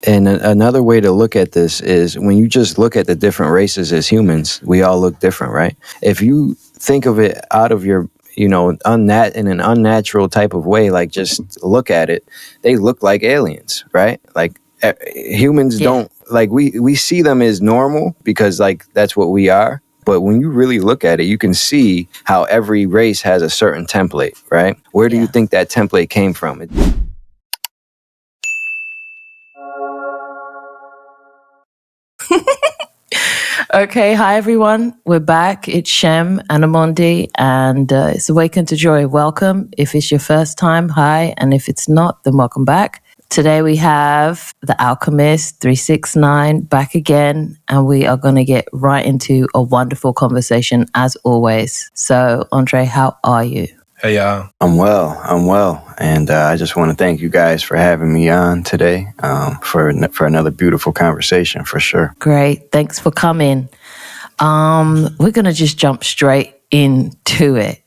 And another way to look at this is when you just look at the different races as humans, we all look different, right? If you think of it out of your, in an unnatural type of way, like just look at it, they look like aliens, right? Like humans don't, like we see them as normal because like that's what we are. But when you really look at it, you can see how every race has a certain template, right? Where do you think that template came from? Okay, hi everyone. We're back. It's Shem and Amondi, and it's Awaken to Joy. Welcome. If it's your first time, hi. And if it's not, then welcome back. Today we have the Alchemist369 back again, and we are going to get right into a wonderful conversation as always. So, Andre, how are you? Hey, y'all. I'm well. And I just want to thank you guys for having me on today for another beautiful conversation, for sure. Great. Thanks for coming. We're going to just jump straight into it.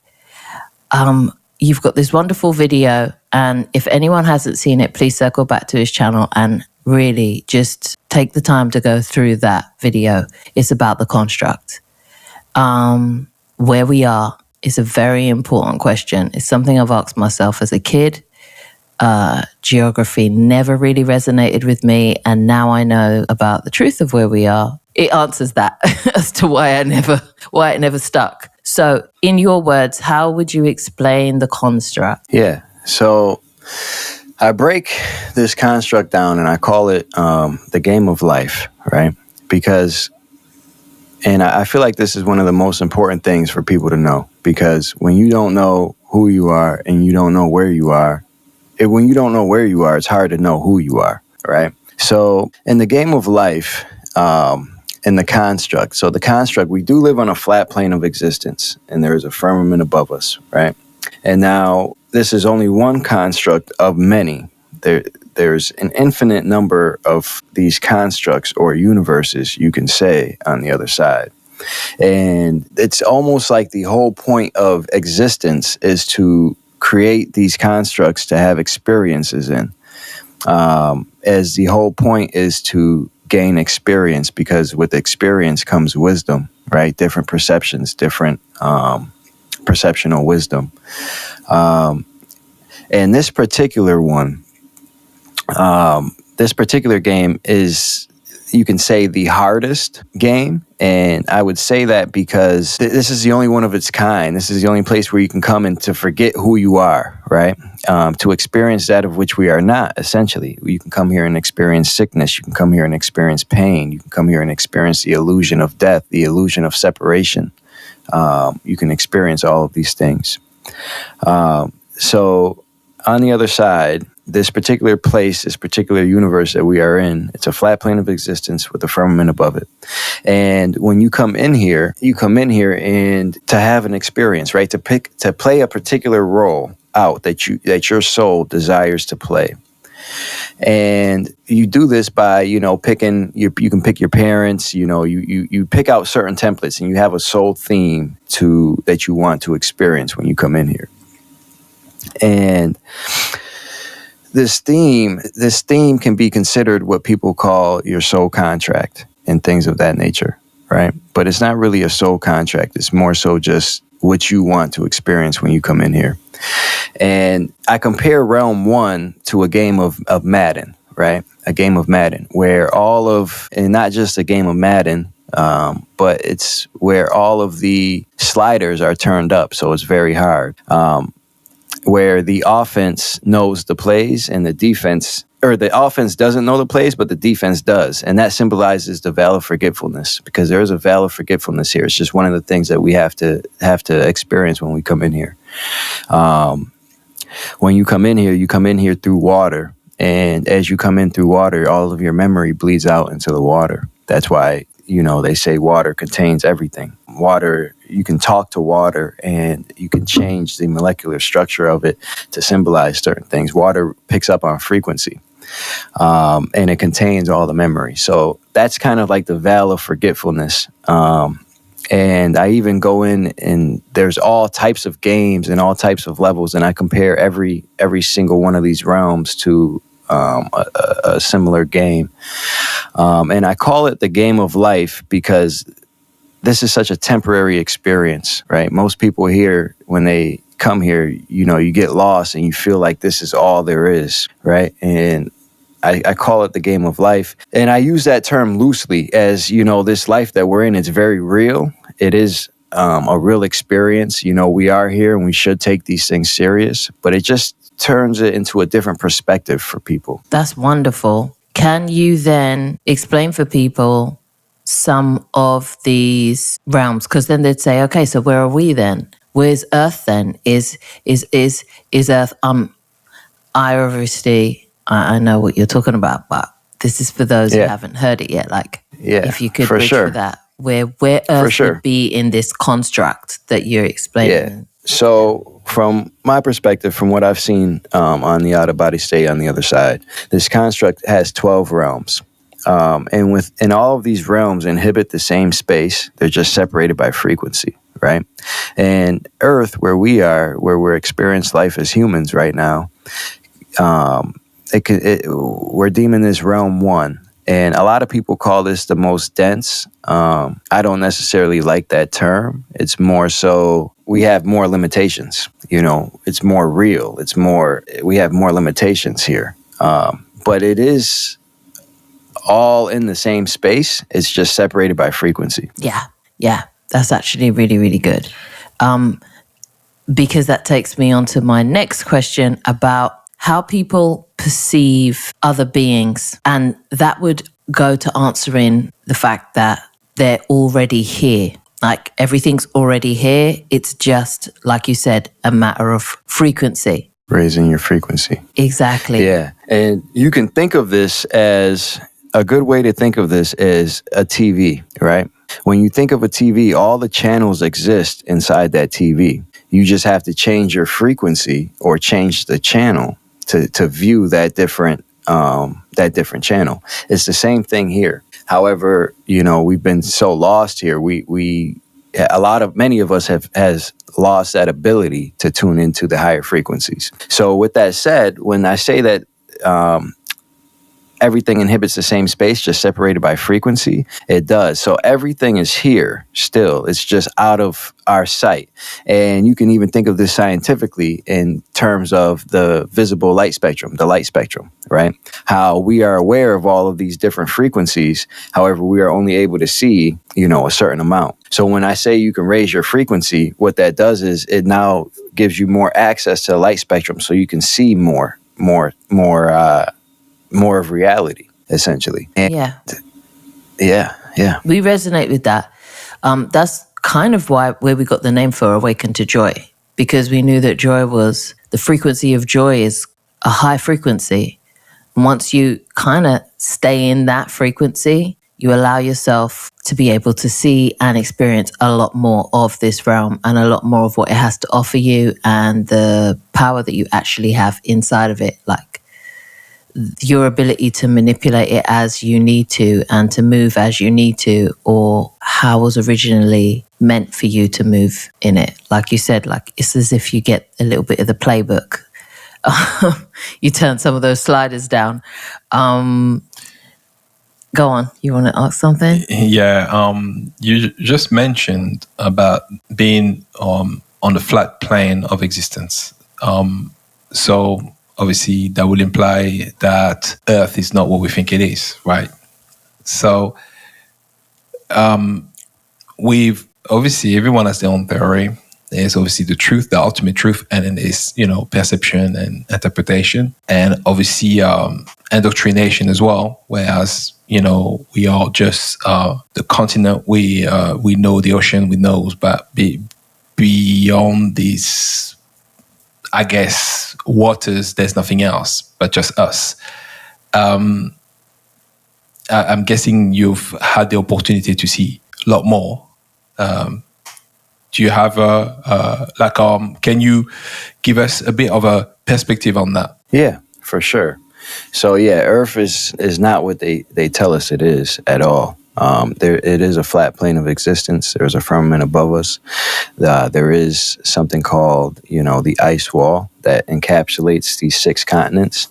You've got this wonderful video, and if anyone hasn't seen it, please circle back to his channel and really just take the time to go through that video. It's about the construct. Where we are is a very important question. It's something I've asked myself as a kid. Geography never really resonated with me, and now I know about the truth of where we are. It answers that as to why it never stuck. So, in your words, how would you explain the construct? Yeah. So I break this construct down and I call it the game of life, right? Because, and I feel like this is one of the most important things for people to know, because when you don't know who you are and you don't know where you are, when you don't know where you are, it's hard to know who you are, right? So in the game of life, in the construct, so the construct, we do live on a flat plane of existence, and there is a firmament above us, right? And now this is only one construct of many. There's an infinite number of these constructs or universes, you can say, on the other side. And it's almost like the whole point of existence is to create these constructs to have experiences in, as the whole point is to gain experience, because with experience comes wisdom, right? Different perceptions, different perceptional wisdom. And this particular one, this particular game is, you can say, the hardest game. And I would say that because this is the only one of its kind. This is the only place where you can come and to forget who you are, right? To experience that of which we are not, essentially. You can come here and experience sickness. You can come here and experience pain. You can come here and experience the illusion of death, the illusion of separation. You can experience all of these things. So on the other side, this particular place, this particular universe that we are in, it's a flat plane of existence with a firmament above it. And when you come in here and to have an experience, right? To play a particular role out that your soul desires to play. And you do this by, picking, you can pick your parents, you pick out certain templates, and you have a soul theme that you want to experience when you come in here. And this theme can be considered what people call your soul contract and things of that nature, right? But it's not really a soul contract. It's more so just what you want to experience when you come in here. And I compare Realm 1 to a game of Madden, right? A game of Madden where and not just a game of Madden, but it's where all of the sliders are turned up. So it's very hard. Where the offense knows the plays and the offense doesn't know the plays, but the defense does. And that symbolizes the veil of forgetfulness, because there is a veil of forgetfulness here. It's just one of the things that we have to experience when we come in here. When you come in here through water. And as you come in through water, all of your memory bleeds out into the water. That's why, they say water contains everything. Water, you can talk to water and you can change the molecular structure of it to symbolize certain things. Water picks up on frequency, and it contains all the memory. So that's kind of like the veil of forgetfulness. And I even go in, and there's all types of games and all types of levels, and I compare every single one of these realms to a similar game. And I call it the game of life because this is such a temporary experience, right? Most people here, when they come here, you get lost and you feel like this is all there is, right? And I call it the game of life. And I use that term loosely as, this life that we're in, it's very real. It is a real experience. We are here and we should take these things serious, but it just turns it into a different perspective for people. That's wonderful. Can you then explain for people some of these realms? Because then they'd say, okay, so where are we then? Where's Earth then? Is Earth? I obviously I know what you're talking about, but this is for those who haven't heard it yet. Like, if you could bridge for that, where Earth would be in this construct that you're explaining. Yeah. So from my perspective, from what I've seen on the out-of-body state on the other side, this construct has 12 realms. And all of these realms inhabit the same space. They're just separated by frequency, right? And Earth, where we're experiencing life as humans right now, we're deeming this realm 1. And a lot of people call this the most dense. I don't necessarily like that term. It's more so we have more limitations. It's more real. We have more limitations here. But it is all in the same space. It's just separated by frequency. Yeah. That's actually really, really good. Because that takes me on to my next question about how people perceive other beings. And that would go to answering the fact that they're already here. Like, everything's already here. It's just, like you said, a matter of frequency. Raising your frequency. Exactly. Yeah. And you can think of this as, a good way to think of this is a TV, right? When you think of a TV, all the channels exist inside that TV. You just have to change your frequency or change the channel to view that different channel. It's the same thing here. However, we've been so lost here. Many of us has lost that ability to tune into the higher frequencies. So with that said, when I say that everything inhabits the same space, just separated by frequency, it does. So everything is here still. It's just out of our sight. And you can even think of this scientifically in terms of the visible light spectrum, the light spectrum, right? How we are aware of all of these different frequencies. However, we are only able to see, a certain amount. So when I say you can raise your frequency, what that does is it now gives you more access to the light spectrum, so you can see more of reality, essentially. And yeah. We resonate with that. That's kind of where we got the name for Awaken to Joy, because we knew that the frequency of joy is a high frequency. And once you kind of stay in that frequency, you allow yourself to be able to see and experience a lot more of this realm and a lot more of what it has to offer you and the power that you actually have inside of it. Like, your ability to manipulate it as you need to and to move as you need to, or how it was originally meant for you to move in it. Like you said, like, it's as if you get a little bit of the playbook. You turn some of those sliders down. Go on. You want to ask something? Yeah. You just mentioned about being on the flat plane of existence. So obviously, that would imply that Earth is not what we think it is, right? So, obviously, everyone has their own theory. There's obviously the truth, the ultimate truth, and then there's, perception and interpretation, and obviously indoctrination as well. Whereas, we are just the continent, we know the ocean, we know, but beyond these, I guess, waters, there's nothing else but just us. I'm guessing you've had the opportunity to see a lot more. Do you have can you give us a bit of a perspective on that? Yeah, for sure. So Earth is not what they tell us it is at all. It is a flat plane of existence. There's a firmament above us. There is something called, the ice wall that encapsulates these 6 continents.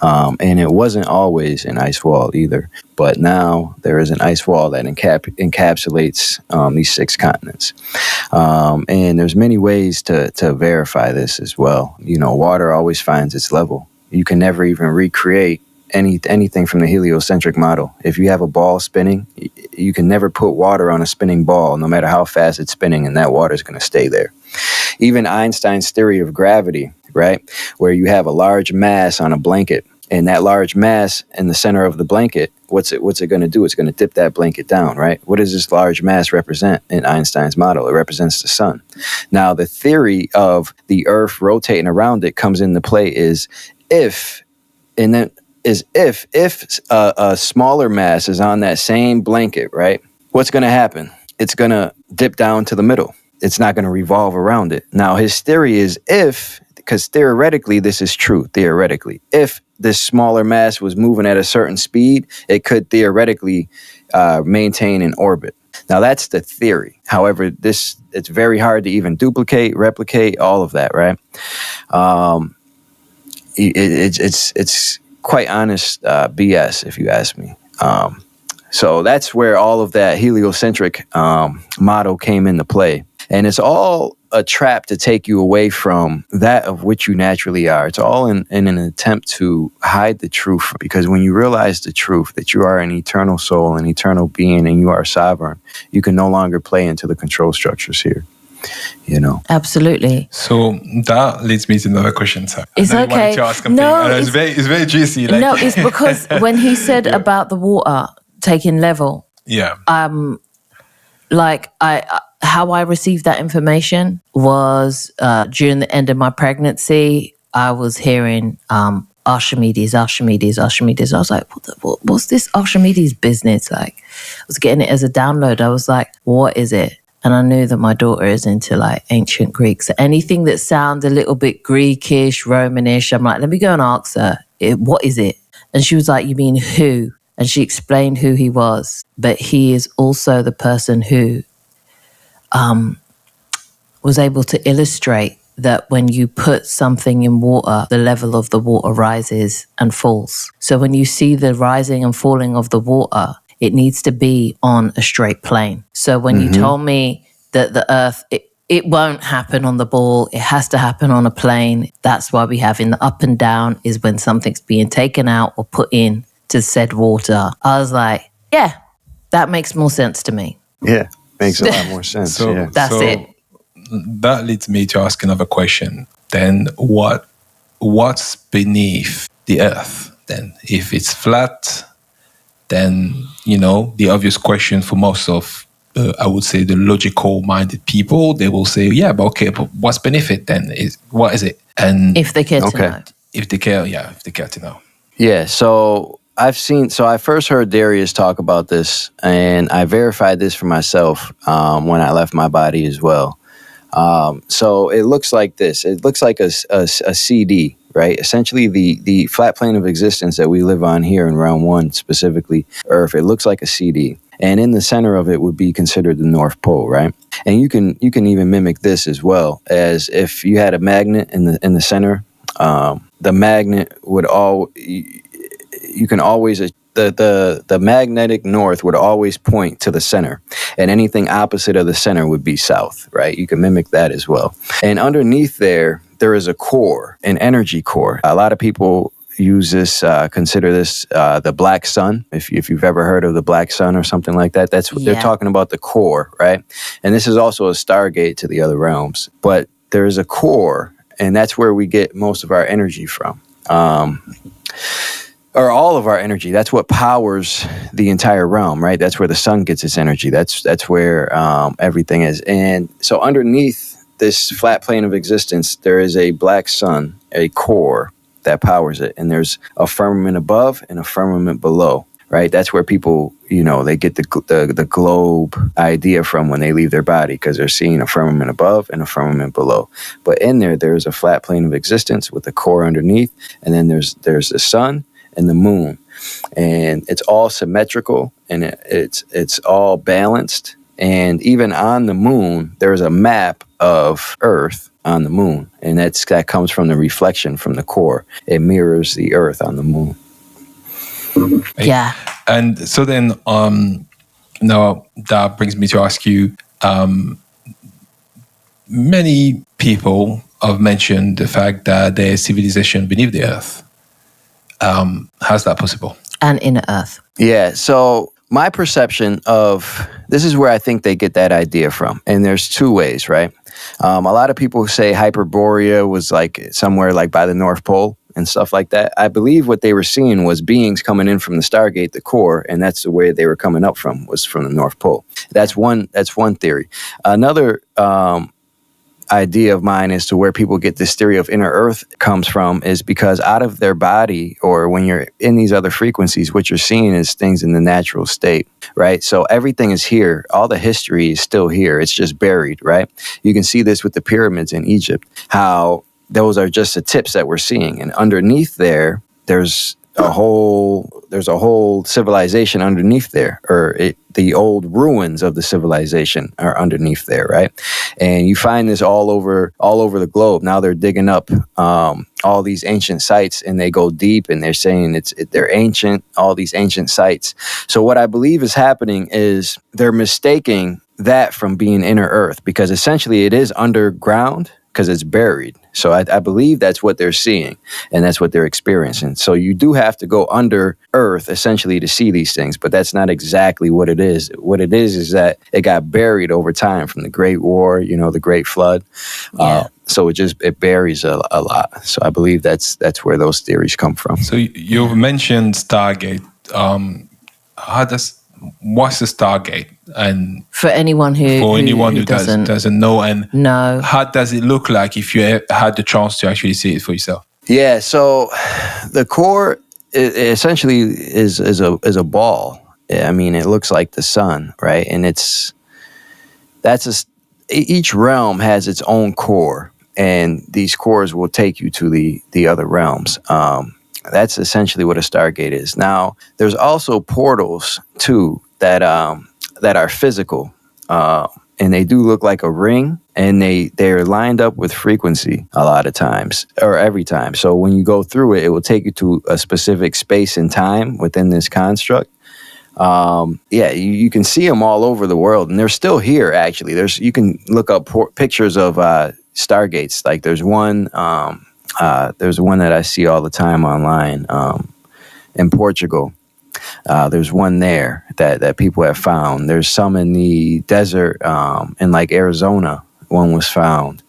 And it wasn't always an ice wall either. But now there is an ice wall that encapsulates these 6 continents. And there's many ways to verify this as well. You know, water always finds its level. You can never even recreate anything from the heliocentric model. If you have a ball spinning, you can never put water on a spinning ball, no matter how fast it's spinning, and that water is going to stay there. Even Einstein's theory of gravity, right, where you have a large mass on a blanket, and that large mass in the center of the blanket, what's it going to do? It's going to dip that blanket down, right? What does this large mass represent in Einstein's model? It represents the sun. Now, the theory of the Earth rotating around it comes into play is if a smaller mass is on that same blanket, right? What's going to happen? It's going to dip down to the middle. It's not going to revolve around it. Now, his theory is because theoretically, this is true, theoretically. If this smaller mass was moving at a certain speed, it could theoretically maintain an orbit. Now, that's the theory. However, it's very hard to even duplicate, replicate, all of that, right? It's quite honest BS, if you ask me. So that's where all of that heliocentric model came into play. And it's all a trap to take you away from that of which you naturally are. It's all in an attempt to hide the truth. Because when you realize the truth, that you are an eternal soul, an eternal being, and you are sovereign, you can no longer play into the control structures here. You know, absolutely. So that leads me to another question, sir. It's okay. To ask it's very juicy. Like. No, it's because when he said about the water taking level, how I received that information was during the end of my pregnancy. I was hearing Archimedes. I was like, what's this Archimedes business? Like, I was getting it as a download. I was like, what is it? And I knew that my daughter is into like ancient Greek. So anything that sounds a little bit Greekish, Romanish, I'm like, let me go and ask her, what is it? And she was like, you mean who? And she explained who he was. But he is also the person who was able to illustrate that when you put something in water, the level of the water rises and falls. So when you see the rising and falling of the water, it needs to be on a straight plane. So when you told me that the Earth, it won't happen on the ball, it has to happen on a plane. That's why we have in the up and down is when something's being taken out or put in to said water. I was like, yeah, that makes more sense to me. Yeah, makes a lot more sense. That's it. That leads me to ask another question. Then what's beneath the Earth? Then if it's flat, then, you know, the obvious question for most of, I would say, the logical-minded people, they will say, yeah, but what's beneath it then? What is it? And if they care to know. If they care to know. Yeah, so I first heard Darius talk about this, and I verified this for myself when I left my body as well. So it looks like this. It looks like a CD. Right? Essentially, the flat plane of existence that we live on here in round 1, specifically Earth, it looks like a CD. And in the center of it would be considered the North Pole, right? And you can even mimic this as well, as if you had a magnet in the center. The magnet would the magnetic north would always point to the center, and anything opposite of the center would be south, right? You can mimic that as well. And underneath there is a core, an energy core. A lot of people use this, consider this the black sun. If you've ever heard of the black sun or something like that, that's what they're talking about, the core, right? And this is also a stargate to the other realms. But there's a core, and that's where we get most of our energy from. Or all of our energy. That's what powers the entire realm, right? That's where the sun gets its energy. That's where everything is. And so underneath this flat plane of existence, there is a black sun, a core that powers it. And there's a firmament above and a firmament below, right? That's where people, you know, they get the globe idea from when they leave their body, because they're seeing a firmament above and a firmament below. But in there's a flat plane of existence with a core underneath. And then there's the sun and the moon, and it's all symmetrical, and it's all balanced, And even on the moon, there's a map of Earth on the moon, and that comes from the reflection from the core. It mirrors the Earth on the moon. Yeah. And so then, now that brings me to ask you, many people have mentioned the fact that there is civilization beneath the Earth. How's that possible? And Inner Earth. Yeah, so my perception of this is where I think they get that idea from. And there's two ways, right? A lot of people say Hyperborea was like somewhere like by the North Pole and stuff like that. I believe what they were seeing was beings coming in from the Stargate, the core, and that's the way they were coming up from, was from the North Pole. That's one theory. Another idea of mine as to where people get this theory of inner Earth comes from is because out of their body, or when you're in these other frequencies, what you're seeing is things in the natural state, right? So everything is here. All the history is still here. It's just buried, right? You can see this with the pyramids in Egypt, how those are just the tips that we're seeing. And underneath there, there's a whole civilization underneath there, or the old ruins of the civilization are underneath there, right? And you find this all over the globe. Now they're digging up all these ancient sites, and they go deep, and they're saying they're ancient, all these ancient sites. So what I believe is happening is they're mistaking that from being inner Earth, because essentially it is underground because it's buried. So I believe that's what they're seeing, and that's what they're experiencing. So you do have to go under Earth, essentially, to see these things, but that's not exactly what it is. What it is that it got buried over time from the Great War, the Great Flood. Yeah. So it buries a lot. So I believe that's where those theories come from. So you've mentioned Stargate. What's the Stargate? And For anyone who doesn't know, and know, how does it look like if you had the chance to actually see it for yourself? Yeah, so the core essentially is a ball. I mean, it looks like the sun, right? And each realm has its own core, and these cores will take you to the other realms. That's essentially what a Stargate is. Now, there's also portals too that are physical, and they do look like a ring, and they're lined up with frequency a lot of times, or every time. So when you go through it, it will take you to a specific space and time within this construct. You can see them all over the world, and they're still here. Actually, you can look up pictures of Stargates. Like there's one that I see all the time online in Portugal. There's one there that people have found. There's some in the desert in like Arizona. One was found.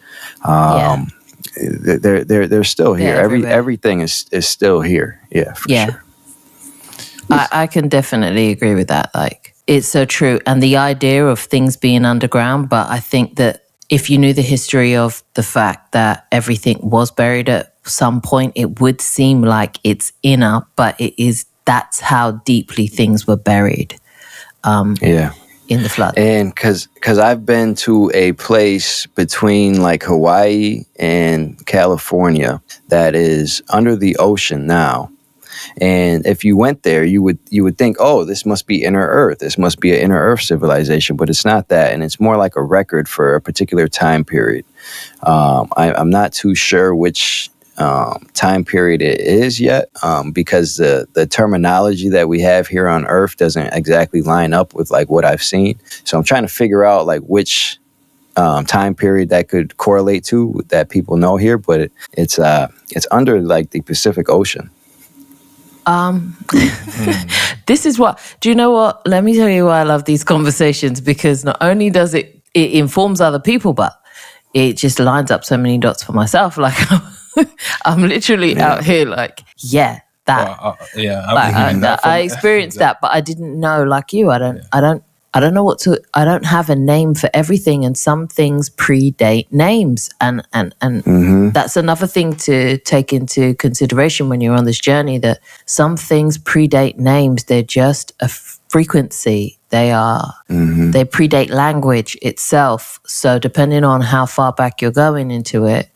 They're still here. Everything is still here. Yeah, for sure. I can definitely agree with that. Like, it's so true. And the idea of things being underground, but I think that if you knew the history of the fact that everything was buried at some point, it would seem like it's inner, but that's how deeply things were buried. In the flood. And because I've been to a place between like Hawaii and California that is under the ocean now. And if you went there, you would think, oh, this must be inner Earth. This must be an inner Earth civilization, but it's not that. And it's more like a record for a particular time period. I'm not too sure which time period it is yet, because the terminology that we have here on Earth doesn't exactly line up with like what I've seen. So I'm trying to figure out like which time period that could correlate to that people know here, but it's under like the Pacific Ocean. This is do you know what? Let me tell you why I love these conversations, because not only does it informs other people, but it just lines up so many dots for myself. Like I'm literally out here like, that. I experienced that, but I didn't know, like you, I don't know I don't have a name for everything, and some things predate names, and that's another thing to take into consideration when you're on this journey, that some things predate names. They're just a frequency. They predate language itself. So depending on how far back you're going into it,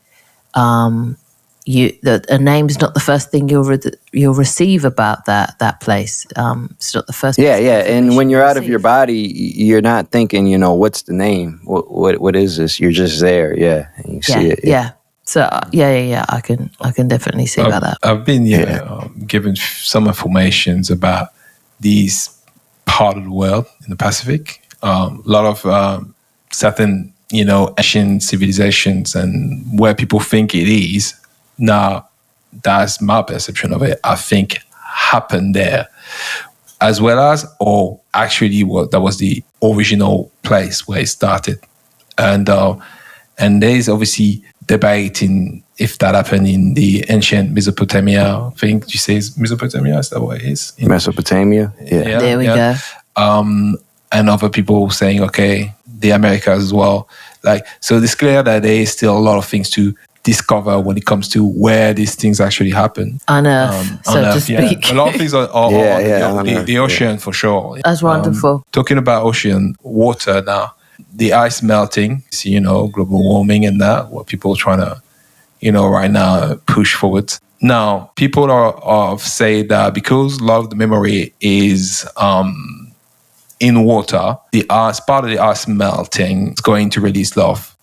a name's not the first thing you'll receive about that place. It's not the first. Yeah, and when you're out of your body, you're not thinking, what's the name? What is this? You're just there, and you see it. Yeah. So I can definitely see about that. I've been given some informations about these part of the world in the Pacific. A lot of certain ancient civilizations and where people think it is. Now, that's my perception of it. I think happened there, as well as, or actually, that was the original place where it started, and there's obviously debating if that happened in the ancient Mesopotamia. I think you say it's Mesopotamia. Is that what it is? Mesopotamia. Yeah. There we go. And other people saying, okay, the Americas as well. So it's clear that there is still a lot of things to discover when it comes to where these things actually happen. On Earth, to speak. A lot of things are the ocean for sure. That's wonderful. Talking about ocean, water now, the ice melting, global warming and that, what people are trying to, right now push forward. Now, people are say that because a lot of the memory is in water, the ice, part of the ice melting is going to release a lot of,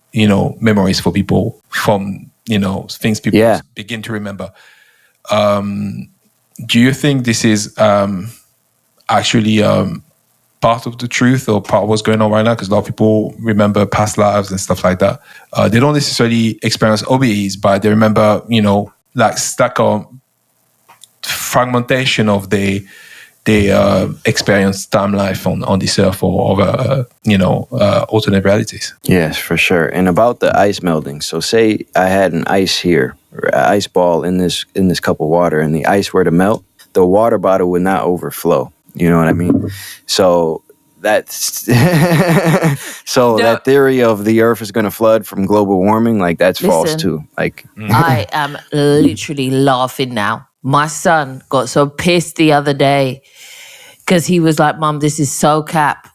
memories for people from, things people begin to remember. Do you think this is actually part of the truth or part of what's going on right now? Because a lot of people remember past lives and stuff like that. They don't necessarily experience OBEs, but they remember, stack of fragmentation of the experienced time life on this earth or other, alternate realities. Yes, for sure. And about the ice melting. So say I had an ice here, or an ice ball in this cup of water, and the ice were to melt, the water bottle would not overflow. You know what I mean? So that's that theory of the earth is going to flood from global warming, that's false too. I am literally laughing now. My son got so pissed the other day because he was like, "Mum, this is so cap."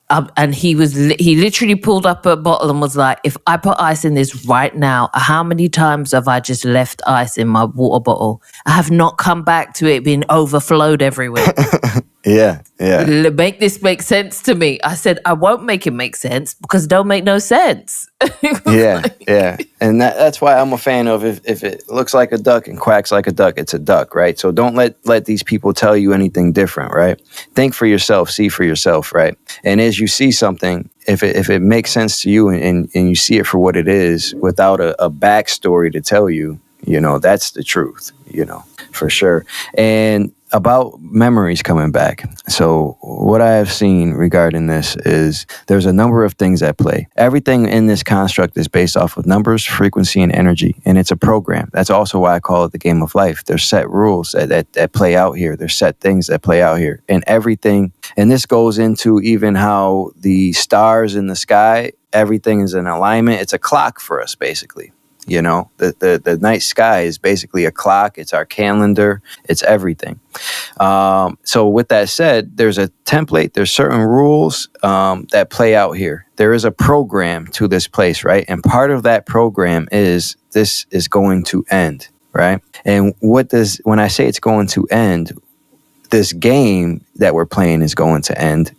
And he literally pulled up a bottle and was like, "If I put ice in this right now, how many times have I just left ice in my water bottle? I have not come back to it being overflowed everywhere." Yeah. Make this make sense to me. I said, I won't make it make sense because it don't make no sense. Yeah. And that's why I'm a fan of if it looks like a duck and quacks like a duck, it's a duck, right? So don't let these people tell you anything different, right? Think for yourself, see for yourself, right? And as you see something, if it makes sense to you and you see it for what it is without a backstory to tell you, that's the truth, for sure. And about memories coming back. So what I have seen regarding this is there's a number of things at play. Everything in this construct is based off of numbers, frequency, and energy, and it's a program. That's also why I call it the game of life. There's set rules that play out here. There's set things that play out here. And everything, and this goes into even how the stars in the sky, everything is in alignment. It's a clock for us, basically. The night sky is basically a clock. It's our calendar. It's everything. So with that said, there's a template. There's certain rules that play out here. There is a program to this place, right? And part of that program is this is going to end, right? And when I say it's going to end, this game that we're playing is going to end.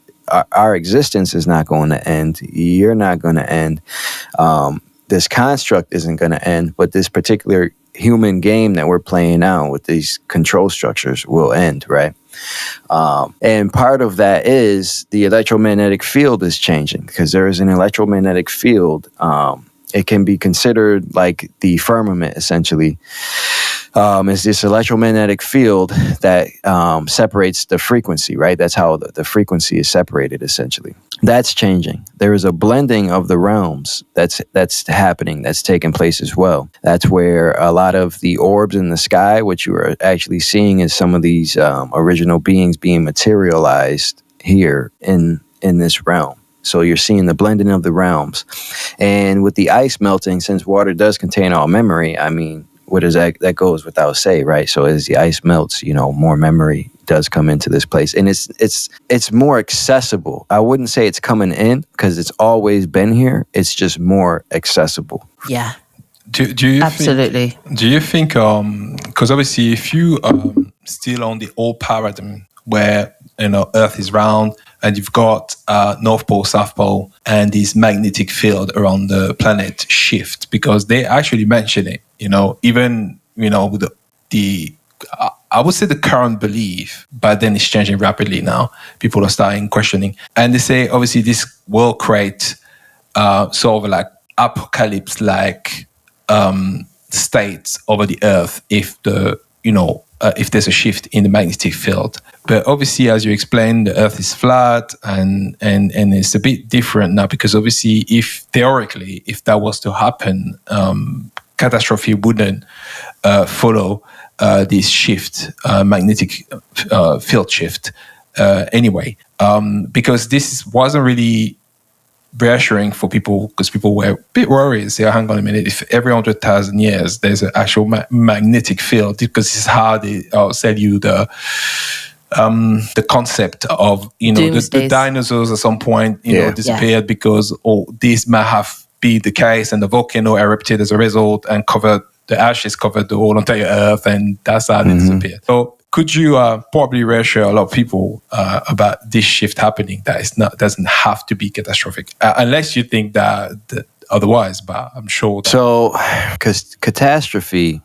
Our existence is not going to end. You're not going to end. This construct isn't going to end, but this particular human game that we're playing now with these control structures will end, right? And part of that is the electromagnetic field is changing because there is an electromagnetic field. It can be considered like the firmament, essentially. Is this electromagnetic field that separates the frequency, right? That's how the frequency is separated, essentially. That's changing. There is a blending of the realms that's happening, that's taking place as well. That's where a lot of the orbs in the sky, what you are actually seeing is some of these original beings being materialized here in this realm. So you're seeing the blending of the realms. And with the ice melting, since water does contain all memory, I mean, what is that goes without say, right? So as the ice melts, more memory does come into this place, and it's more accessible. I wouldn't say it's coming in because it's always been here. It's just more accessible. Yeah. Do you Absolutely. think because obviously if you still on the old paradigm where Earth is round and you've got North Pole, South Pole, and this magnetic field around the planet shift, because they actually mention it, even with the I would say the current belief, but then it's changing rapidly now. People are starting questioning, and they say obviously this will create sort of like apocalypse like states over the Earth if if there's a shift in the magnetic field. But obviously, as you explained, the Earth is flat and it's a bit different now, because obviously if that was to happen, Catastrophe wouldn't follow this shift, magnetic field shift anyway, because this wasn't really reassuring for people, because people were a bit worried. Say, hang on a minute, if every 100,000 years there's an actual magnetic field, because this is how they sell you the concept of the dinosaurs at some point disappeared because this might have been the case, and the volcano erupted as a result and the ashes covered the whole entire Earth, and that's how they disappeared. So could you probably reassure a lot of people about this shift happening, that doesn't have to be catastrophic, unless you think that otherwise, but I'm sure. So, because catastrophe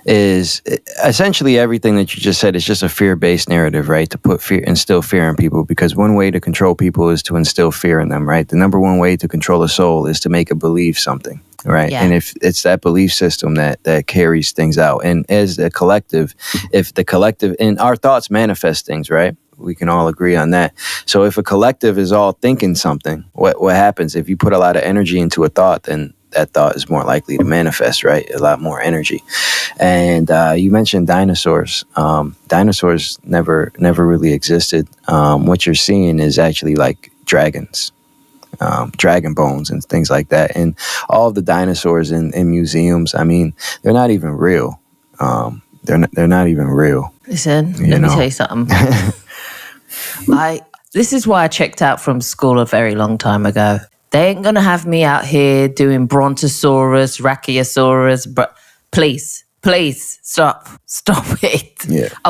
is essentially everything that you just said is just a fear-based narrative, right? To instill fear in people, because one way to control people is to instill fear in them, right? The number one way to control a soul is to make it believe something, right? Yeah. And if it's that belief system that carries things out, and as a collective, if the collective, and our thoughts manifest things, right? We can all agree on that. So if a collective is all thinking something, what happens if you put a lot of energy into a thought? Then that thought is more likely to manifest, right? A lot more energy. And you mentioned dinosaurs. Dinosaurs never really existed. What you're seeing is actually like dragons, dragon bones and things like that. And all of the dinosaurs in museums, I mean, they're not even real. They're not even real. Listen, let me tell you something. This is why I checked out from school a very long time ago. They ain't going to have me out here doing Brontosaurus, Brachiosaurus. Please, stop it. Yeah. I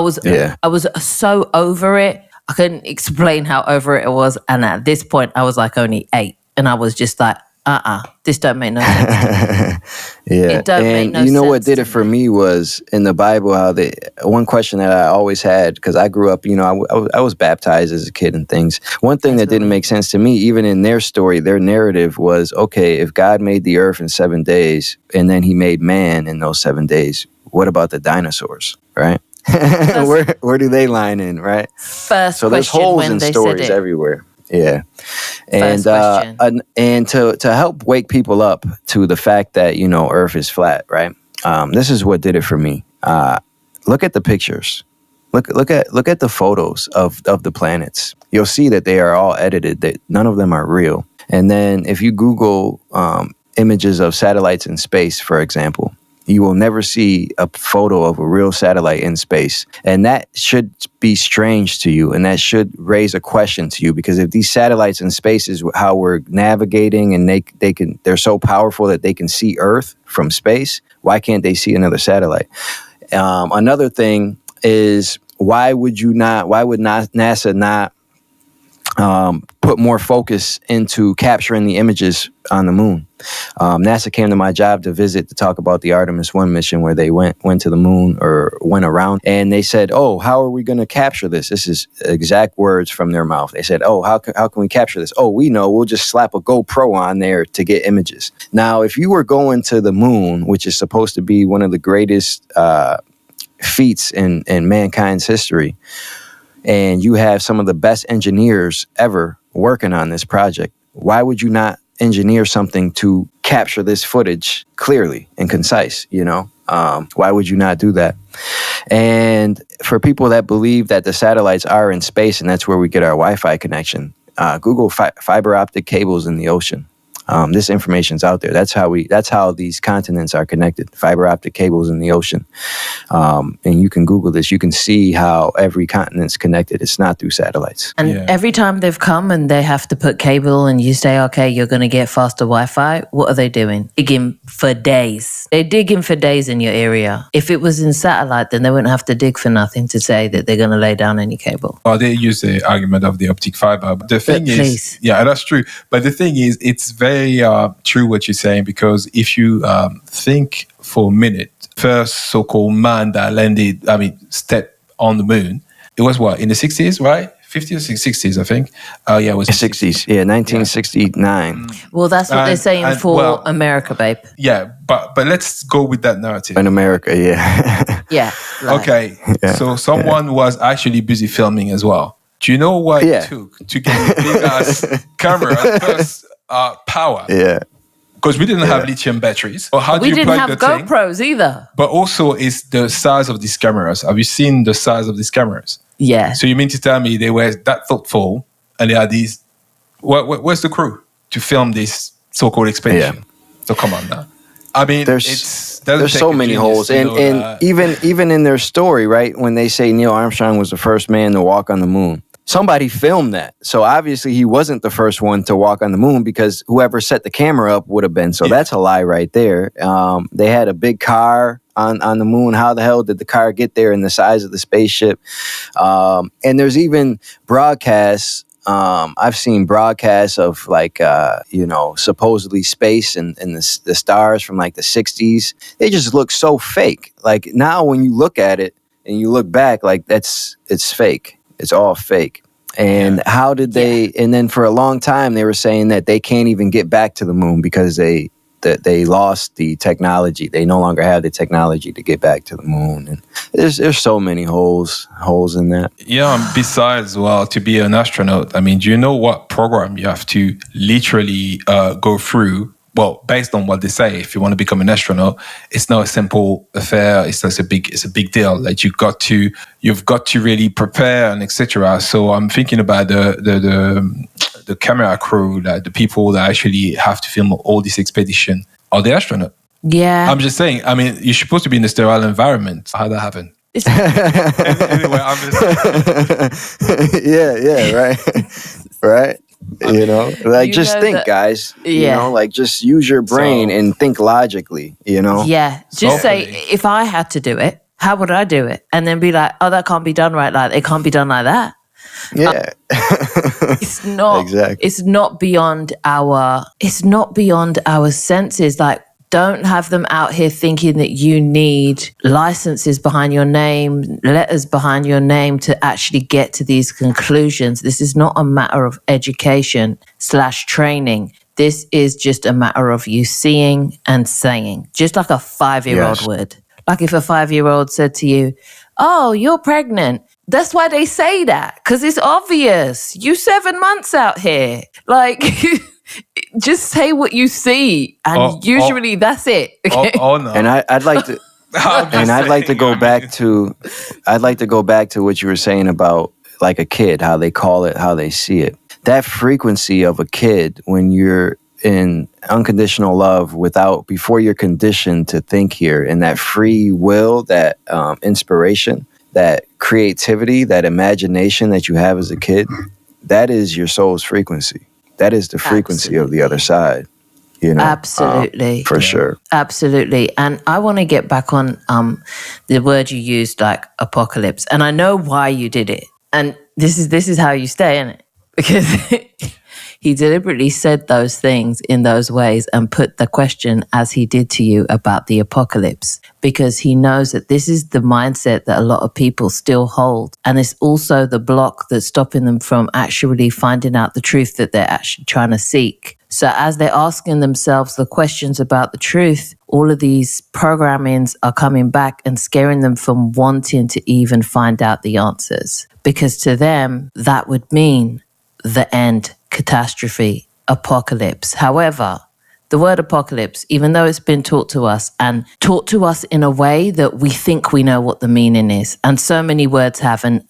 was so over it. I couldn't explain how over it was. And at this point, I was like only 8. And I was just like, this don't make no sense. Yeah. It don't make no sense. You know what did it for me was in the Bible, how one question that I always had, because I grew up, I was baptized as a kid and things. One thing that didn't make sense to me, even in their story, their narrative was, okay, if God made the earth in 7 days and then he made man in those 7 days, what about the dinosaurs, right? Where do they line in, right? So there's holes in stories everywhere. Yeah. And to help wake people up to the fact that, Earth is flat, right? This is what did it for me. Look at the pictures. Look at the photos of the planets. You'll see that they are all edited, that none of them are real. And then if you Google images of satellites in space, for example, you will never see a photo of a real satellite in space. And that should be strange to you. And that should raise a question to you, because if these satellites in space is how we're navigating, and they're so powerful that they can see Earth from space, why can't they see another satellite? Another thing is, why would NASA not put more focus into capturing the images on the moon? NASA came to my job to talk about the Artemis 1 mission, where they went to the moon, or went around, and they said, how are we going to capture this? This is exact words from their mouth. They said, how can we capture this? We know, we'll just slap a GoPro on there to get images. Now, if you were going to the moon, which is supposed to be one of the greatest feats in mankind's history, and you have some of the best engineers ever working on this project, why would you not engineer something to capture this footage clearly and concise? Why would you not do that? And for people that believe that the satellites are in space and that's where we get our Wi-Fi connection, Google fiber optic cables in the ocean. This information's out there. That's how these continents are connected. Fiber optic cables in the ocean. And you can Google this. You can see how every continent's connected. It's not through satellites. And every time they've come and they have to put cable and you say, okay, you're going to get faster Wi-Fi, what are they doing? Digging for days. They're digging for days in your area. If it was in satellite, then they wouldn't have to dig for nothing to say that they're going to lay down any cable. Well, they use the argument of the optic fiber. But the thing is, yeah, that's true. But the thing is, it's very true what you're saying, because if you think for a minute, first so-called man that stepped on the moon, it was what, in the 60s, right? 50s or 60s, I think. It was 60s. Yeah, 1969. Well, that's what they're saying for America, babe. Yeah, but let's go with that narrative. In America, yeah. Yeah. Okay, so someone was actually busy filming as well. Do you know what it took to get a big-ass camera plus power? Yeah. Because we didn't have lithium batteries. Or how do We you didn't plug have the thing? GoPros either. But also, it's the size of these cameras. Have you seen the size of these cameras? Yeah. So you mean to tell me they were that thoughtful and they had these... Where's the crew to film this so-called expedition? Yeah. So come on now. I mean, there's so many holes. And even in their story, right, when they say Neil Armstrong was the first man to walk on the moon, somebody filmed that. So obviously he wasn't the first one to walk on the moon, because whoever set the camera up would have been. So that's a lie right there. They had a big car on the moon. How the hell did the car get there in the size of the spaceship? And there's even broadcasts. I've seen broadcasts of supposedly space and the stars from like the 60s. They just look so fake. Like now when you look at it and you look back, like it's fake. It's all fake. And how did they? And then for a long time, they were saying that they can't even get back to the moon because they lost the technology. They no longer have the technology to get back to the moon. And there's so many holes in that. Yeah. And besides, to be an astronaut, I mean, do you know what program you have to literally go through? Well, based on what they say, if you want to become an astronaut, it's not a simple affair. It's a big deal. Like you've got to really prepare and etc. So I'm thinking about the camera crew, like the people that actually have to film all this expedition, are the astronaut. Yeah. I'm just saying. I mean, you're supposed to be in a sterile environment. How'd that happen? Anyway, I'm just right. Just think, guys. Just use your brain and think logically, Yeah. Just say, if I had to do it, how would I do it? And then be like, oh, that can't be done right. Like, it can't be done like that. Yeah. It's not exactly. It's not beyond our senses. Like, don't have them out here thinking that you need licenses behind your name, letters behind your name to actually get to these conclusions. This is not a matter of education/training. This is just a matter of you seeing and saying, just like a 5-year-old would. Like if a 5-year-old said to you, oh, you're pregnant. That's why they say that, because it's obvious. You 7 months out here. Like... Just say what you see, and usually that's it. Okay? No. And I'd like to, I'd like to go back to what you were saying about like a kid, how they call it, how they see it. That frequency of a kid when you're in unconditional love, before you're conditioned to think here, and that free will, that inspiration, that creativity, that imagination that you have as a kid, that is your soul's frequency. That is the frequency of the other side, Absolutely. For sure. Absolutely. And I want to get back on the word you used, like apocalypse. And I know why you did it. And this is how you stay in it. Because he deliberately said those things in those ways and put the question as he did to you about the apocalypse, because he knows that this is the mindset that a lot of people still hold. And it's also the block that's stopping them from actually finding out the truth that they're actually trying to seek. So as they're asking themselves the questions about the truth, all of these programmings are coming back and scaring them from wanting to even find out the answers. Because to them, that would mean the end, catastrophe, apocalypse. However, the word apocalypse, even though it's been taught to us in a way that we think we know what the meaning is, and so many words have, and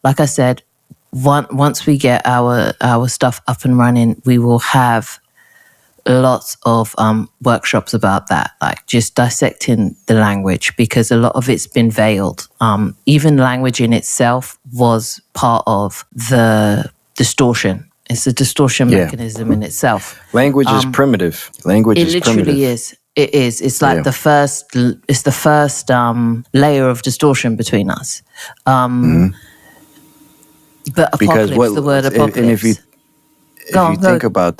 like I said, once we get our stuff up and running, we will have lots of workshops about that, like just dissecting the language, because a lot of it's been veiled. Even language in itself was part of the distortion. It's a distortion mechanism in itself. Language is primitive. Language is primitive. It literally is. It is. It's like the first. It's the first layer of distortion between us. But apocalypse, the word apocalypse. And if you think about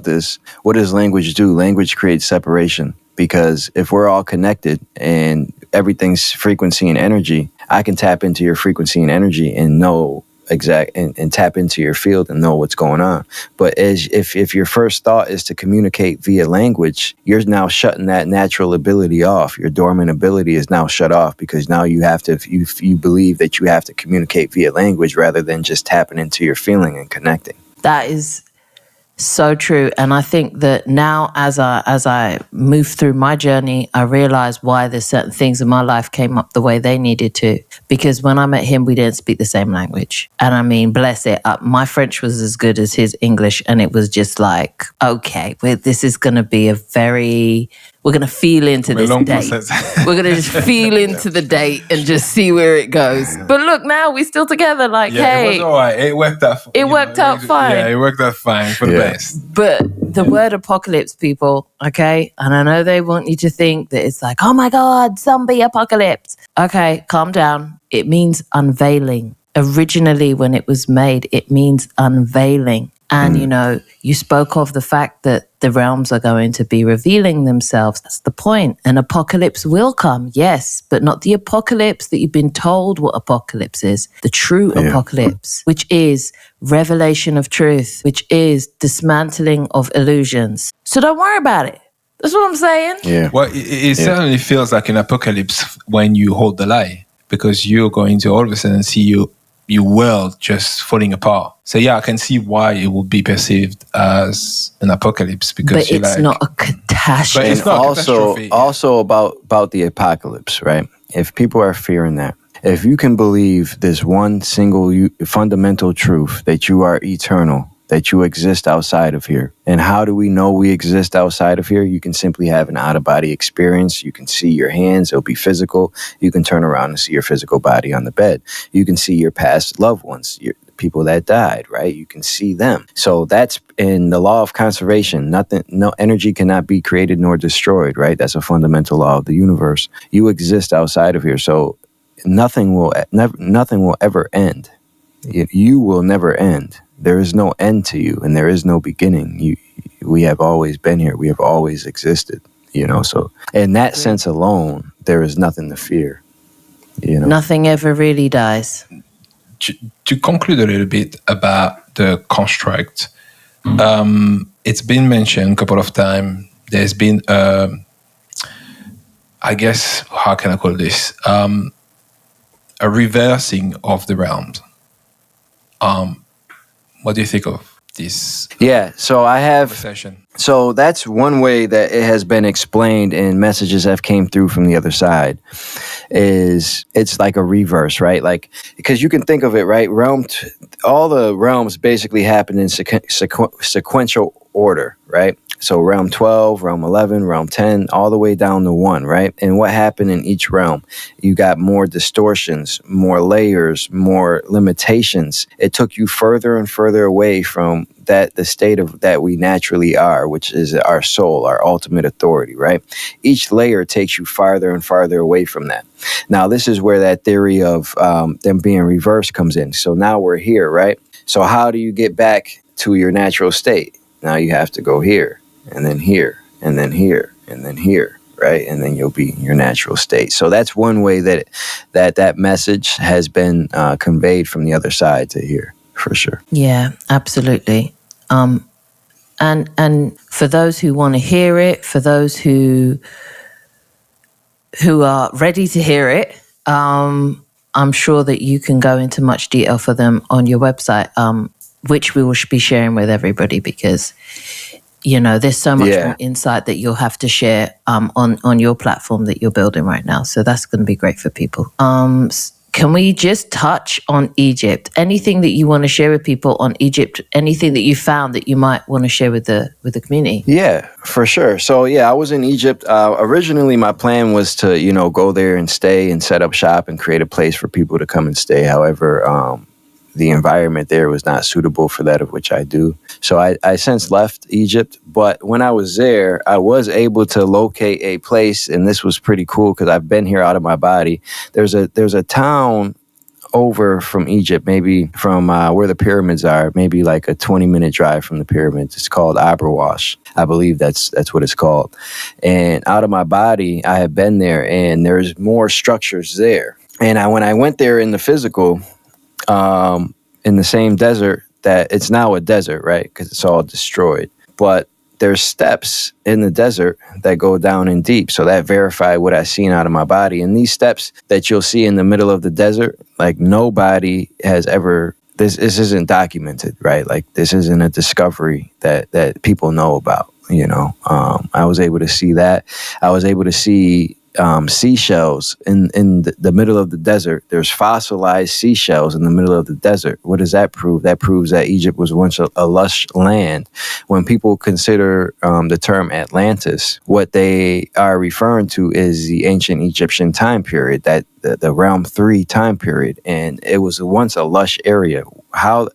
this, what does language do? Language creates separation, because if we're all connected and everything's frequency and energy, I can tap into your frequency and energy and know and tap into your field and know what's going on. But if your first thought is to communicate via language, you're now shutting that natural ability off. Your dormant ability is now shut off, because now you have to, you believe that you have to communicate via language rather than just tapping into your feeling and connecting. That is so true. And I think that now as I move through my journey, I realize why there's certain things in my life came up the way they needed to. Because when I met him, we didn't speak the same language. And I mean, bless it, my French was as good as his English. And it was just like, okay, this is going to be we're going to feel into this date. We're going to just feel into the date and just see where it goes. But look, now we're still together. Like, hey. It was all right. It worked out. It worked out fine. Yeah, it worked out fine for the best. But the word apocalypse, people, okay? And I know they want you to think that it's like, oh my God, zombie apocalypse. Okay, calm down. It means unveiling. Originally, when it was made, it means unveiling. And, you spoke of the fact that the realms are going to be revealing themselves. That's the point. An apocalypse will come, yes, but not the apocalypse that you've been told what apocalypse is. The true apocalypse, which is revelation of truth, which is dismantling of illusions. So don't worry about it. That's what I'm saying. Yeah. Well, it certainly feels like an apocalypse when you hold the lie, because you're going to all of a sudden see your world just falling apart. So I can see why it will be perceived as an apocalypse, because but it's not a catastrophe. But it's not a catastrophe. Also about the apocalypse, right? If people are fearing that, if you can believe this one single fundamental truth that you are eternal, that you exist outside of here. And how do we know we exist outside of here? You can simply have an out-of-body experience. You can see your hands. It'll be physical. You can turn around and see your physical body on the bed. You can see your past loved ones, your people that died, right? You can see them. So that's in the law of conservation. No energy cannot be created nor destroyed, right? That's a fundamental law of the universe. You exist outside of here. So nothing will ever end. You will never end. There is no end to you, and there is no beginning. We have always been here. We have always existed, So in that sense alone, there is nothing to fear, Nothing ever really dies. To conclude a little bit about the construct, it's been mentioned a couple of times. There's been, I guess, how can I call this? A reversing of the realms. What do you think of this? Yeah, so I have. Session? So that's one way that it has been explained, and messages have came through from the other side. Is it's like a reverse, right? Like, because you can think of it, right? All the realms basically happen in sequential order, right? So realm 12, realm 11, realm 10, all the way down to 1, right? And what happened in each realm? You got more distortions, more layers, more limitations. It took you further and further away from the state of that we naturally are, which is our soul, our ultimate authority, right? Each layer takes you farther and farther away from that. Now, this is where that theory of them being reversed comes in. So now we're here, right? So how do you get back to your natural state? Now you have to go here, and then here, and then here, and then here, right? And then you'll be in your natural state. So that's one way that message has been conveyed from the other side to here, for sure. Yeah, absolutely. And for those who want to hear it, for those who are ready to hear it, I'm sure that you can go into much detail for them on your website, which we will be sharing with everybody, because there's so much more insight that you'll have to share on your platform that you're building right now. So that's going to be great for people. can we just touch on Egypt? Anything that you want to share with people on Egypt? Anything that you found that you might want to share with the community? Yeah, for sure. So yeah, I was in Egypt. Originally, my plan was to, go there and stay and set up shop and create a place for people to come and stay. However, the environment there was not suitable for that of which I do. So I since left Egypt. But when I was there, I was able to locate a place, and this was pretty cool because I've been here out of my body. There's a town over from Egypt, maybe from where the pyramids are, maybe like a 20-minute drive from the pyramids. It's called Abrawash. I believe that's what it's called. And out of my body, I have been there, and there's more structures there. And when I went there in the physical, in the same desert, that it's now a desert, right? Because it's all destroyed. But there's steps in the desert that go down in deep. So that verified what I seen out of my body. And these steps that you'll see in the middle of the desert, like nobody has ever, this isn't documented, right? Like this isn't a discovery that people know about, I was able to see that. I was able to see seashells in the middle of the desert. There's fossilized seashells in the middle of the desert. What does that prove? That proves that Egypt was once a lush land. When people consider the term Atlantis, what they are referring to is the ancient Egyptian time period, that the realm 3 time period, and it was once a lush area. How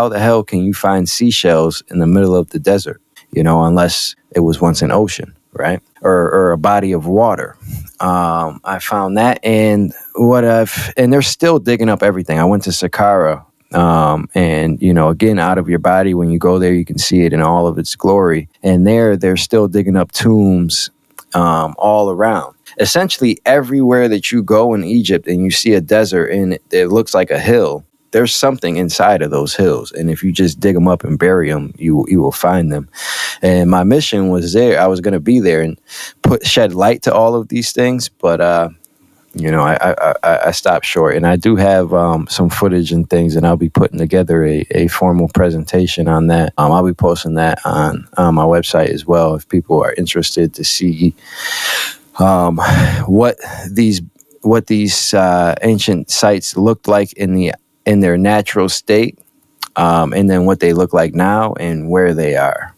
the hell can you find seashells in the middle of the desert? Unless it was once an ocean, right? Or a body of water. I found that, and they're still digging up everything. I went to Saqqara, and again, out of your body, when you go there, you can see it in all of its glory. And they're still digging up tombs all around. Essentially, everywhere that you go in Egypt and you see a desert and it looks like a hill, there's something inside of those hills. And if you just dig them up and bury them, you will find them. And my mission was there. I was going to be there and shed light to all of these things. But, I stopped short. And I do have some footage and things, and I'll be putting together a formal presentation on that. I'll be posting that on my website as well if people are interested to see what these ancient sites looked like in their natural state, and then what they look like now and where they are,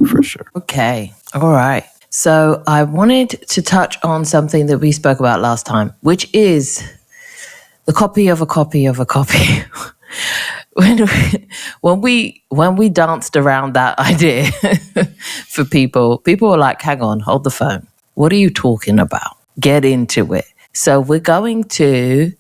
for sure. Okay. All right. So I wanted to touch on something that we spoke about last time, which is the copy of a copy of a copy. When we danced around that idea for people were like, hang on, hold the phone. What are you talking about? Get into it. So we're going to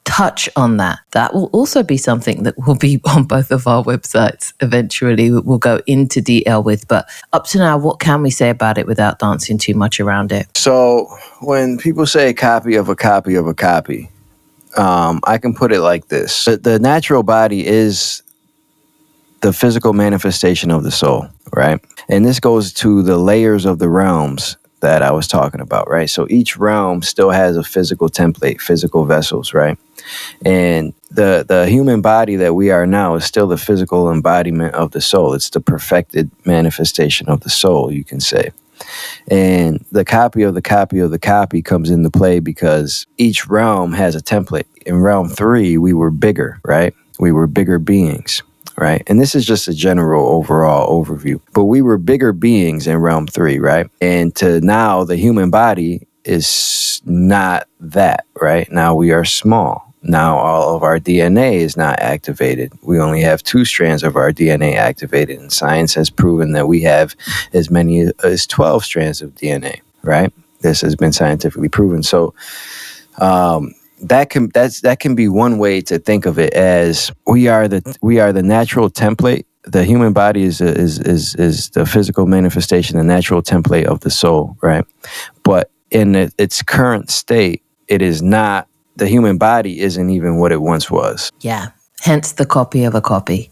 touch on that. That will also be something that will be on both of our websites eventually. We'll go into detail with, but up to now, what can we say about it without dancing too much around it? So when people say copy of a copy of a copy, I can put it like this. The natural body is the physical manifestation of the soul, right? And this goes to the layers of the realms that I was talking about, right? So each realm still has a physical template, physical vessels, right? And the human body that we are now is still the physical embodiment of the soul. It's the perfected manifestation of the soul, you can say. And the copy of the copy of the copy comes into play because each realm has a template. In realm 3, we were bigger, right? We were bigger beings. Right. And this is just a general overall overview. But we were bigger beings in realm 3, right? And to now, the human body is not that, right? Now we are small. Now all of our DNA is not activated. We only have 2 strands of our DNA activated. And science has proven that we have as many as 12 strands of DNA, right? This has been scientifically proven. So, that can be one way to think of it, as we are the natural template. The human body is the physical manifestation, the natural template of the soul, right? But in its current state, it is not. The human body isn't even what it once was. Yeah. Hence the copy of a copy.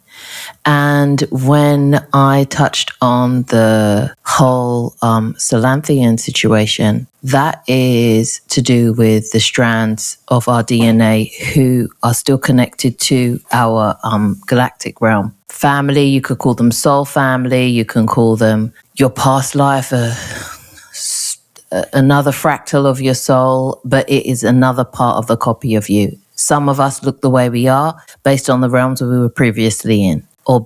And when I touched on the whole Salanthian situation, that is to do with the strands of our DNA who are still connected to our galactic realm. Family, you could call them soul family, you can call them your past life, another fractal of your soul, but it is another part of the copy of you. some of us look the way we are based on the realms we were previously in, or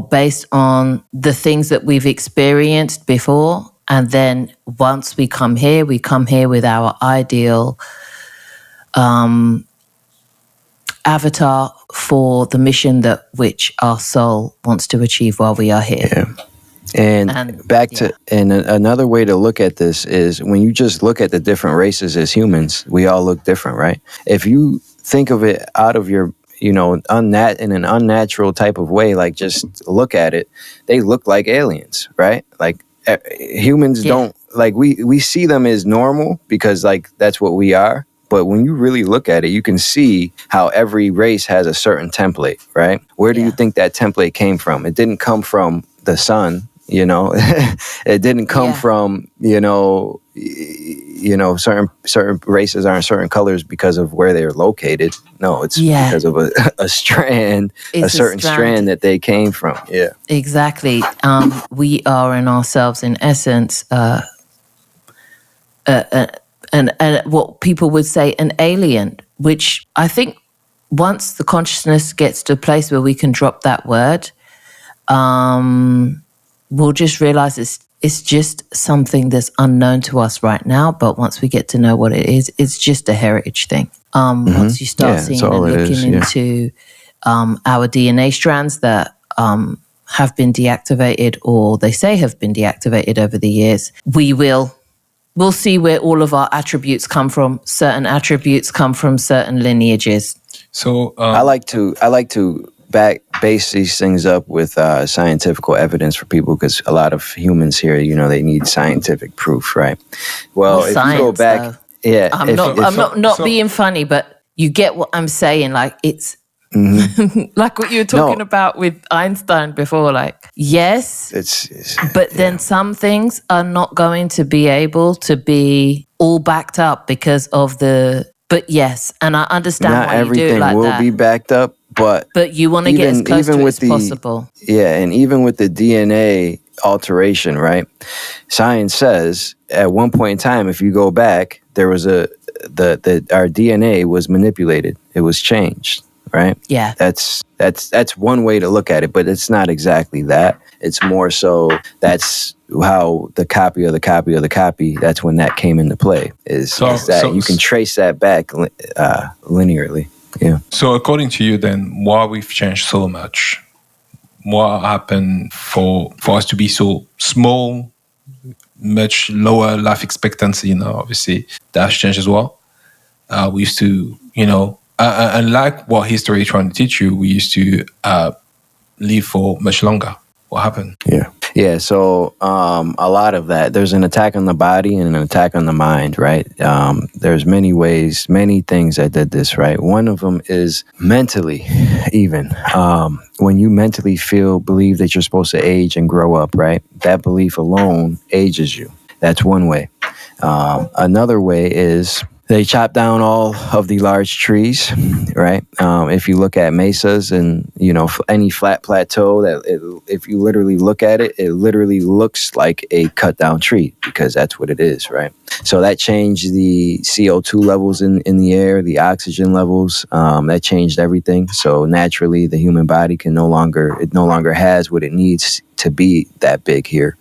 based on the things that we've experienced before. And then once we come here with our ideal avatar for the mission that which our soul wants to achieve while we are here. Yeah. And another way to look at this is when you just look at the different races as humans, we all look different, right? If you think of it out of your, in an unnatural type of way, like just look at it, they look like aliens, right? Like humans don't, like we see them as normal because like that's what we are. But when you really look at it, you can see how every race has a certain template, right? Where do you think that template came from? It didn't come from the sun, it didn't come from, certain races aren't certain colors because of where they're located. No, it's because of a strand, a certain strand that they came from. Yeah, exactly. We are in ourselves, in essence, and what people would say an alien, which I think once the consciousness gets to a place where we can drop that word, we'll just realize it's just something that's unknown to us right now. But once we get to know what it is, it's just a heritage thing. Once you start seeing and looking into our DNA strands that have been deactivated, or they say have been deactivated over the years, we'll see where all of our attributes come from. Certain attributes come from certain lineages. So I like to base these things up with scientific evidence for people, because a lot of humans here, they need scientific proof, right? Well, if you go back, though. I'm not being funny, but you get what I'm saying. Like it's like what you were talking about with Einstein before. Like yes, but then some things are not going to be able to be all backed up because of the. But yes, and I understand not why you do it like that. Not everything will be backed up, but you want to get as close to it as possible. Yeah, and even with the DNA alteration, right? Science says at one point in time, if you go back, there was our DNA was manipulated. It was changed, right? Yeah. That's one way to look at it, but it's not exactly that. It's more so that's how the copy of the copy of the copy, that's when that came into play. You can trace that back linearly. Yeah. So according to you then, why we've changed so much? What happened for us to be so small, much lower life expectancy? Obviously that's changed as well. We used to, unlike what history is trying to teach you, we used to live for much longer. What happened? Yeah. So a lot of that, there's an attack on the body and an attack on the mind, right? There's many ways, many things that did this, right? One of them is mentally, even. When you mentally believe that you're supposed to age and grow up, right? That belief alone ages you. That's one way. Another way is they chop down all of the large trees, right? If you look at mesas and, any flat plateau, if you literally look at it, it literally looks like a cut down tree, because that's what it is, right? So that changed the CO2 levels in the air, the oxygen levels, that changed everything. So naturally the human body no longer has what it needs to be that big here.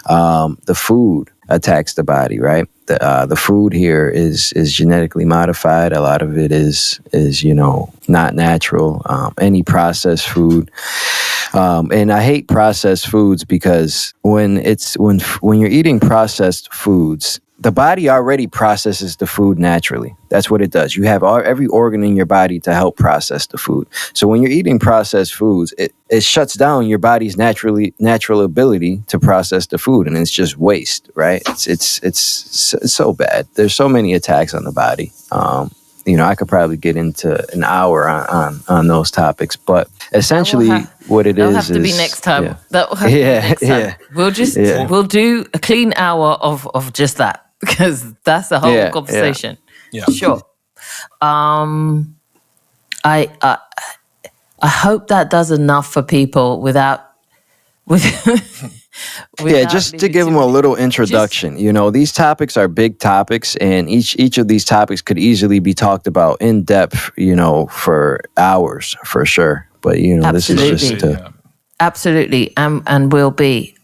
The food attacks the body, right? The food here is genetically modified. A lot of it is not natural. Any processed food, and I hate processed foods because when you're eating processed foods, the body already processes the food naturally. That's what it does. You have every organ in your body to help process the food. So when you're eating processed foods, it shuts down your body's natural ability to process the food, and it's just waste, right? It's so bad. There's so many attacks on the body. I could probably get into an hour on those topics, but essentially what it is that'll have to be next time. Yeah. That'll have to be next time. We'll do a clean hour of just that, because that's a whole conversation. Yeah. Sure. I hope that does enough for people without Yeah, just to give them a little introduction. These topics are big topics, and each of these topics could easily be talked about in depth, for hours for sure. But this is just absolutely, and will be.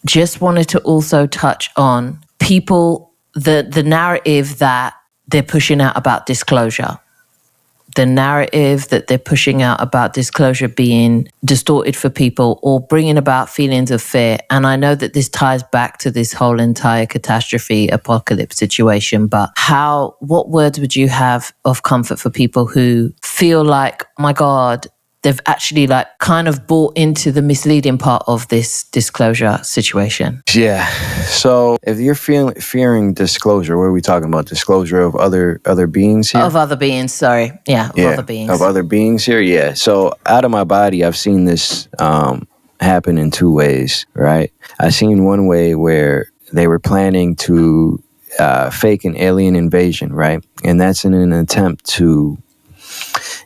Just wanted to also touch on people, the narrative that they're pushing out about disclosure. The narrative that they're pushing out about disclosure being distorted for people or bringing about feelings of fear. And I know that this ties back to this whole entire catastrophe apocalypse situation, but what words would you have of comfort for people who feel like, my God, they've actually kind of bought into the misleading part of this disclosure situation? Yeah. So if you're fearing disclosure, what are we talking about? Disclosure of other beings here? Of other beings, sorry. Yeah, other beings. Of other beings here, yeah. So out of my body, I've seen this happen in two ways, right? I've seen one way where they were planning to fake an alien invasion, right? And that's in an attempt to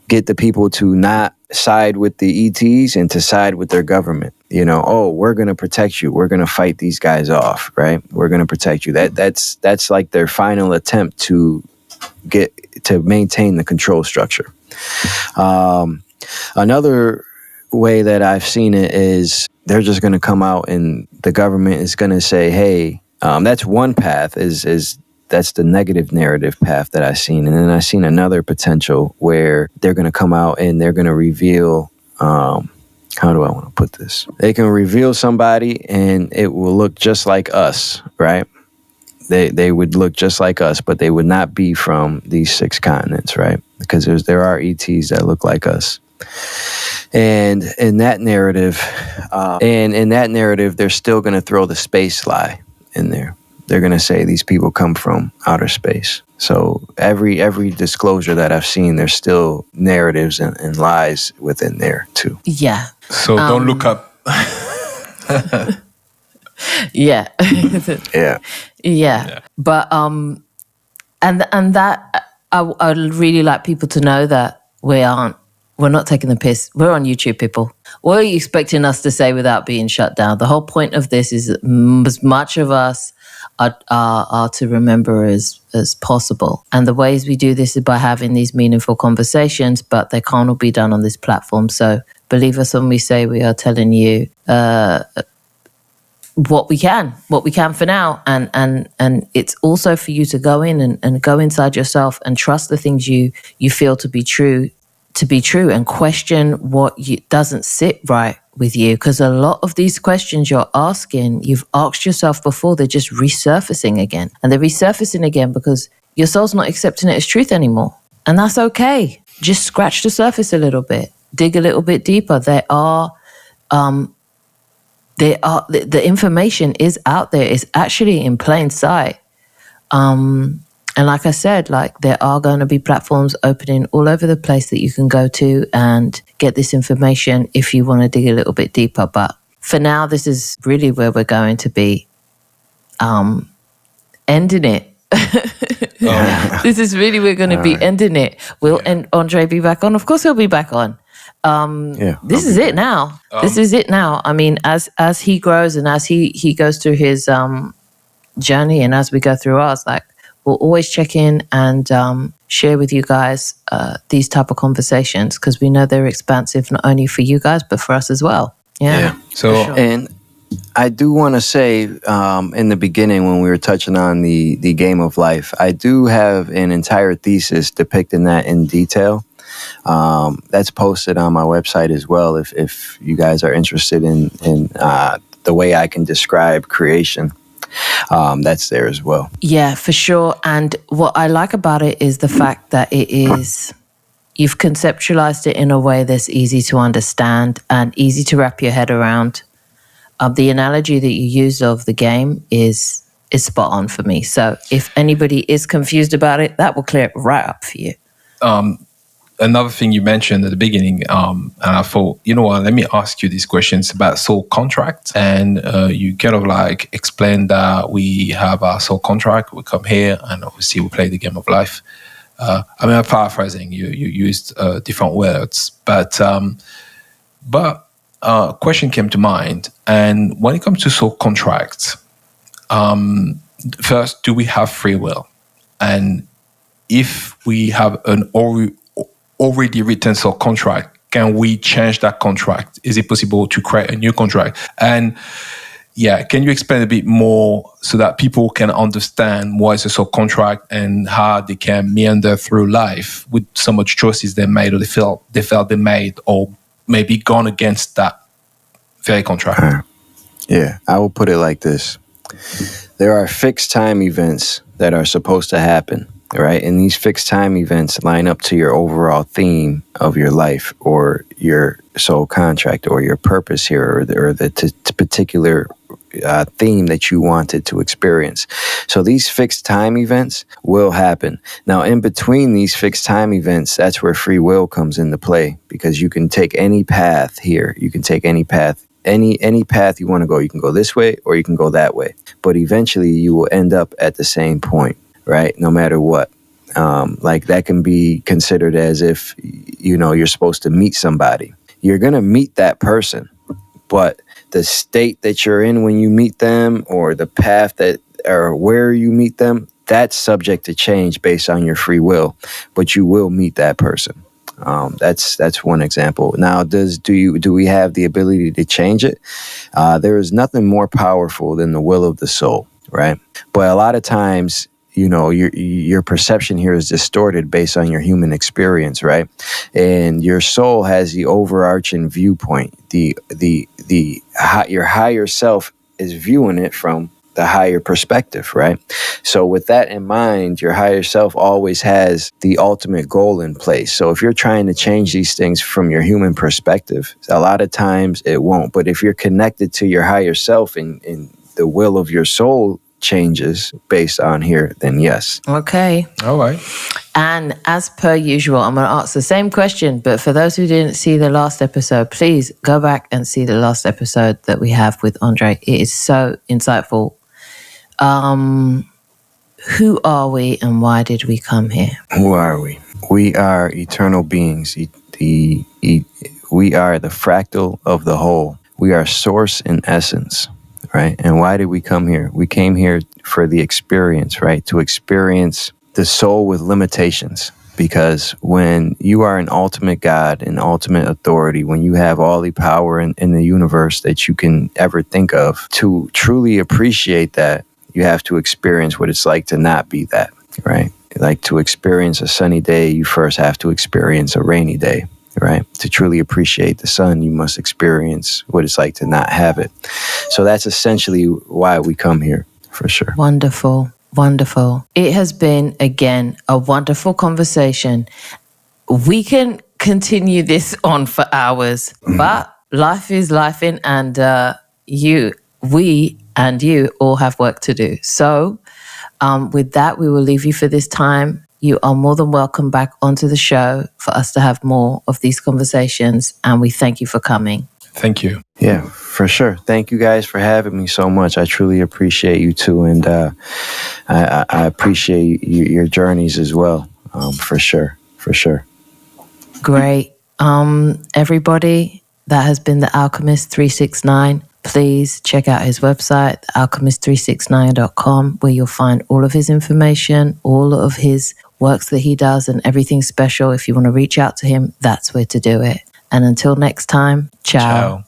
get the people to not side with the ETs and to side with their government. We're going to protect you. We're going to fight these guys off, right? We're going to protect you. That's like their final attempt to maintain the control structure. Another way that I've seen it is they're just going to come out and the government is going to say, hey, that's one path that's the negative narrative path that I've seen. And then I've seen another potential where they're going to come out and they're going to reveal, how do I want to put this? They can reveal somebody and it will look just like us, right? They would look just like us, but they would not be from these 6 continents, right? Because there are ETs that look like us. And in that narrative, they're still going to throw the space lie in there. They're going to say these people come from outer space. So every disclosure that I've seen, there's still narratives and lies within there too. Yeah. So don't look up. Yeah. Yeah. Yeah. But and that I really like people to know that we're not taking the piss. We're on YouTube, people. What are you expecting us to say without being shut down? The whole point of this is as much of us are to remember as possible. And the ways we do this is by having these meaningful conversations, but they can't all be done on this platform. So believe us when we say we are telling you what we can for now. And it's also for you to go in and go inside yourself and trust the things you feel to be true and question what doesn't sit right with you, because a lot of these questions you're asking, you've asked yourself before, they're just resurfacing again. And they're resurfacing again because your soul's not accepting it as truth anymore. And that's okay. Just scratch the surface a little bit, dig a little bit deeper. The information is out there. It's actually in plain sight. And like I said, there are going to be platforms opening all over the place that you can go to and get this information if you want to dig a little bit deeper. But for now, this is really where we're going to be ending it. This is really, we're going to be ending it. Will Andre be back on? Of course he'll be back on. This is it now. This is it now. I mean, as he grows and as he goes through his journey and as we go through ours, we'll always check in and share with you guys these type of conversations, because we know they're expansive not only for you guys but for us as well. Yeah. So sure. And I do want to say in the beginning when we were touching on the game of life, I do have an entire thesis depicting that in detail. That's posted on my website as well if you guys are interested in the way I can describe creation. That's there as well. Yeah, for sure. And what I like about it is the fact that you've conceptualized it in a way that's easy to understand and easy to wrap your head around. The analogy that you used of the game is spot on for me. So if anybody is confused about it, that will clear it right up for you. Another thing you mentioned at the beginning, and I thought, you know what, let me ask you these questions about soul contracts. And you kind of explained that we have our soul contract, we come here, and obviously we play the game of life. I'm paraphrasing, you used different words, but a question came to mind. And when it comes to soul contracts, first, do we have free will? And if we have an already written soul contract, can we change that contract? Is it possible to create a new contract? And yeah, can you explain a bit more so that people can understand what is a soul contract and how they can meander through life with so much choices they made, or they felt they made, or maybe gone against that very contract? Yeah, I will put it like this. There are fixed time events that are supposed to happen, right? And these fixed time events line up to your overall theme of your life, or your soul contract, or your purpose here, or the particular theme that you wanted to experience. So these fixed time events will happen. Now, in between these fixed time events, that's where free will comes into play, because you can take any path here. You can take any path. Any path you want to go. You can go this way or you can go that way. But eventually you will end up at the same point, right? No matter what. Like that can be considered as if, you're supposed to meet somebody. You're going to meet that person, but the state that you're in when you meet them, or the path that, or where you meet them, that's subject to change based on your free will, but you will meet that person. That's one example. Now, do we have the ability to change it? There is nothing more powerful than the will of the soul, right? But a lot of times, your perception here is distorted based on your human experience, right? And your soul has the overarching viewpoint. Your higher self is viewing it from the higher perspective, right? So with that in mind, your higher self always has the ultimate goal in place. So if you're trying to change these things from your human perspective, a lot of times it won't. But if you're connected to your higher self and the will of your soul changes based on here, then yes. Okay. All right. And as per usual, I'm going to ask the same question, but for those who didn't see the last episode, please go back and see the last episode that we have with Andre. It is so insightful. Who are we and why did we come here? Who are we? We are eternal beings. We are the fractal of the whole. We are source in essence, right? And why did we come here? We came here for the experience, right? To experience the soul with limitations. Because when you are an ultimate God, an ultimate authority, when you have all the power in the universe that you can ever think of, to truly appreciate that, you have to experience what it's like to not be that, right? Like to experience a sunny day, you first have to experience a rainy day, right? To truly appreciate the sun, you must experience what it's like to not have it. So that's essentially why we come here, for sure. Wonderful. Wonderful. It has been, again, a wonderful conversation. We can continue this on for hours, but life is lifing, and we and you all have work to do. So with that, we will leave you for this time. You are more than welcome back onto the show for us to have more of these conversations, and we thank you for coming. Thank you. Yeah, for sure. Thank you guys for having me so much. I truly appreciate you too, and I appreciate your journeys as well. For sure. Great. Everybody, that has been the Alchemist369. Please check out his website, alchemist369.com, where you'll find all of his information, all of his works that he does, and everything special. If you want to reach out to him, that's where to do it. And until next time, ciao.